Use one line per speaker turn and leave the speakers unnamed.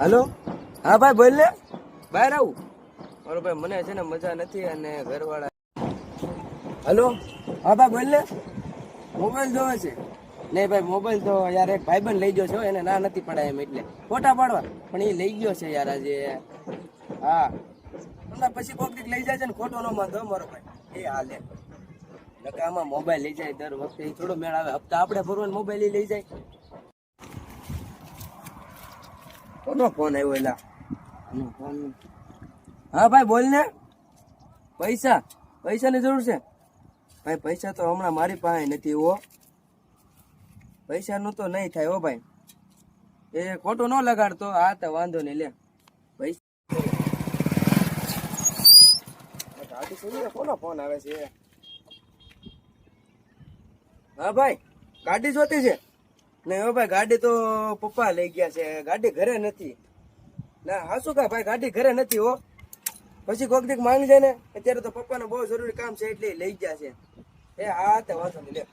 hello हाँ भाई बोल ले બહાર આવું મારો ભાઈ મને છે ને મજા નથી અને ઘરવાળા हेलो हाँ भाई बोल ले મોબાઈલ જોવે છે નહીં ભાઈ મોબાઈલ તો યાર એક ભાઈબંધ લઈ ગયો છે હો, એને ના નથી પડાય એમ એટલે ફોટા પાડવા પણ એ લઈ ગયો છે યાર આજે હા તમને પછી કોક દીક લઈ જાય છે ને ખોટો ન માનતો મારો ભાઈ એ હાલે નકા આમાં મોબાઈલ લઈ જાય દર વખતે એ થોડો મેળ આવે હપ્તા આપણે ભરવાનો મોબાઈલ લઈ જાય કોનો ફોન આવ્યો એલા ફોન હા ભાઈ બોલ ને પૈસાની જરૂર છે ભાઈ પૈસા તો હમણાં મારી પાસે નથી હો પૈસાનું તો નહીં થાય હો ભાઈ એ ખોટું ન લગાડતો હા તો વાંધો નહીં લે પૈસા કોનો ફોન આવે છે હા ભાઈ ગાડી જોતી છે નહીં હો ભાઈ ગાડી તો પપ્પા લઈ ગયા છે ગાડી ઘરે નથી ના હા શું કા ભાઈ ગાડી ઘરે નથી હો પછી કોક દીક માંગી જાય ને અત્યારે તો પપ્પાને બહુ જરૂરી કામ છે એટલે લઈ ગયા છે એ હા તો વાંધો નહીં લે